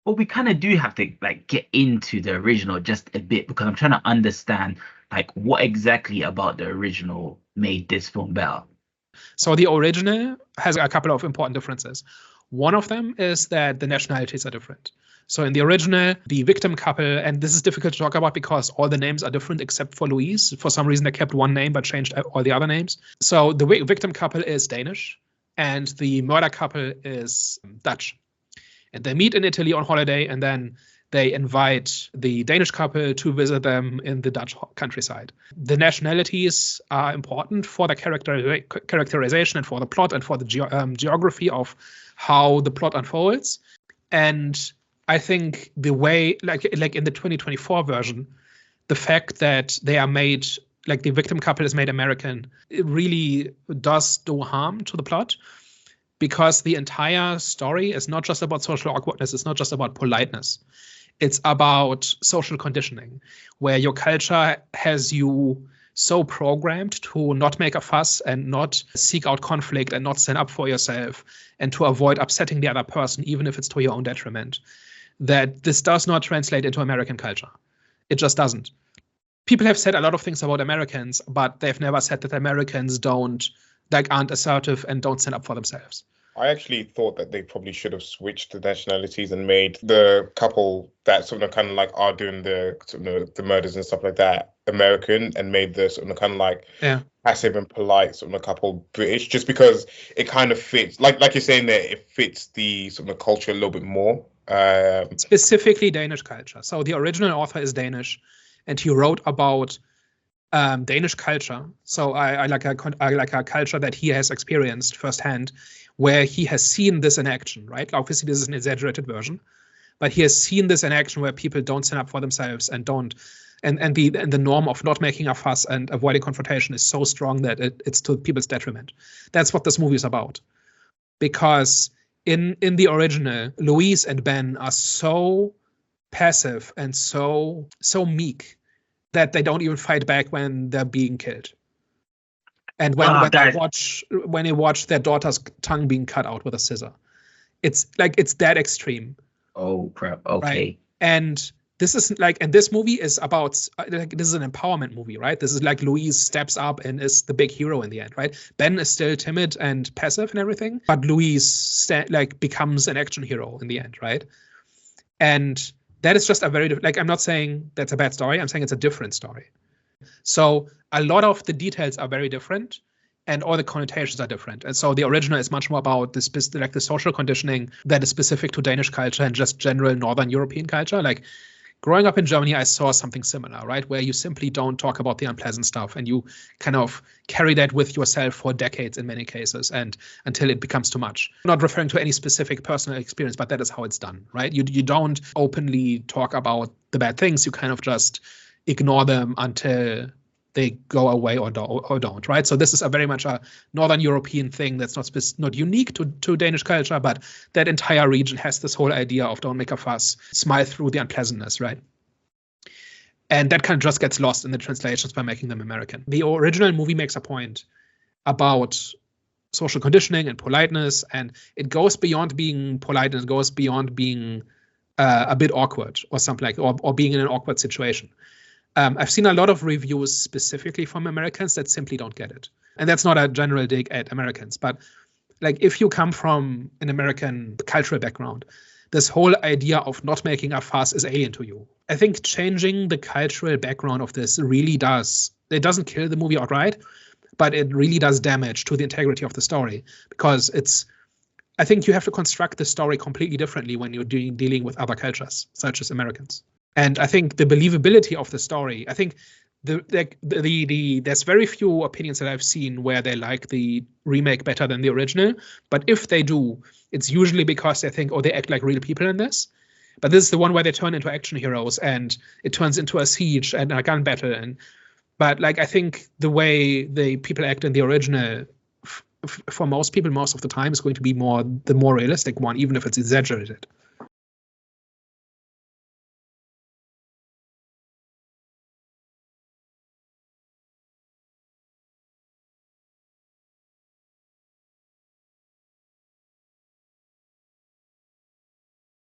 Well, we kind of do have to like get into the original just a bit because I'm trying to understand like what exactly about the original made this film better. So the original has a couple of important differences. One of them is that the nationalities are different. So in the original, the victim couple, and this is difficult to talk about because all the names are different except for Louise. For some reason, they kept one name but changed all the other names. So the victim couple is Danish, and the murder couple is Dutch. And they meet in Italy on holiday, and then they invite the Danish couple to visit them in the Dutch countryside. The nationalities are important for the characterization and for the plot and for the geography of how the plot unfolds. And I think the way, like in the 2024 version, the fact that they are made, like the victim couple is made American, it really does do harm to the plot. Because the entire story is not just about social awkwardness, it's not just about politeness. It's about social conditioning, where your culture has you so programmed to not make a fuss and not seek out conflict and not stand up for yourself and to avoid upsetting the other person, even if it's to your own detriment, that this does not translate into American culture. It just doesn't. People have said a lot of things about Americans, but they've never said that Americans aren't assertive and don't stand up for themselves. I actually thought that they probably should have switched the nationalities and made the couple that sort of kind of like are doing the sort of the murders and stuff like that American, and made the sort of kind of like passive and polite sort of couple British, just because it kind of fits, like you're saying there, it fits the sort of culture a little bit more. Specifically Danish culture. So the original author is Danish, and he wrote about Danish culture. So I like a culture that he has experienced firsthand, where he has seen this in action, right? Obviously, this is an exaggerated version, but he has seen this in action where people don't stand up for themselves and don't, and the norm of not making a fuss and avoiding confrontation is so strong that it's to people's detriment. That's what this movie is about, because in the original, Louise and Ben are so passive and so meek that they don't even fight back when they're being killed. And when they watch their daughter's tongue being cut out with a scissor, it's that extreme. Oh crap! Okay. Right? And this is and this movie is about this is an empowerment movie, right? This is like Louise steps up and is the big hero in the end, right? Ben is still timid and passive and everything, but Louise becomes an action hero in the end, right? And that is just a very I'm not saying that's a bad story. I'm saying it's a different story. So a lot of the details are very different, and all the connotations are different. And so the original is much more about the social conditioning that is specific to Danish culture and just general Northern European culture. Like growing up in Germany, I saw something similar, right? Where you simply don't talk about the unpleasant stuff, and you kind of carry that with yourself for decades in many cases, and until it becomes too much. I'm not referring to any specific personal experience, but that is how it's done, right? You don't openly talk about the bad things. You kind of just ignore them until they go away or don't, right? So this is a very much a Northern European thing that's not unique to Danish culture, but that entire region has this whole idea of don't make a fuss, smile through the unpleasantness, right? And that kind of just gets lost in the translations by making them American. The original movie makes a point about social conditioning and politeness, and it goes beyond being polite, and it goes beyond being a bit awkward or something or being in an awkward situation. I've seen a lot of reviews specifically from Americans that simply don't get it. And that's not a general dig at Americans, but if you come from an American cultural background, this whole idea of not making a fuss is alien to you. I think changing the cultural background of this really does. It doesn't kill the movie outright, but it really does damage to the integrity of the story, because I think you have to construct the story completely differently when you're dealing with other cultures, such as Americans. And I think the believability of the story, I think there's very few opinions that I've seen where they like the remake better than the original. But if they do, it's usually because they think, oh, they act like real people in this. But this is the one where they turn into action heroes, and it turns into a siege and a gun battle. But I think the way the people act in the original, for most people, most of the time, is going to be the more realistic one, even if it's exaggerated.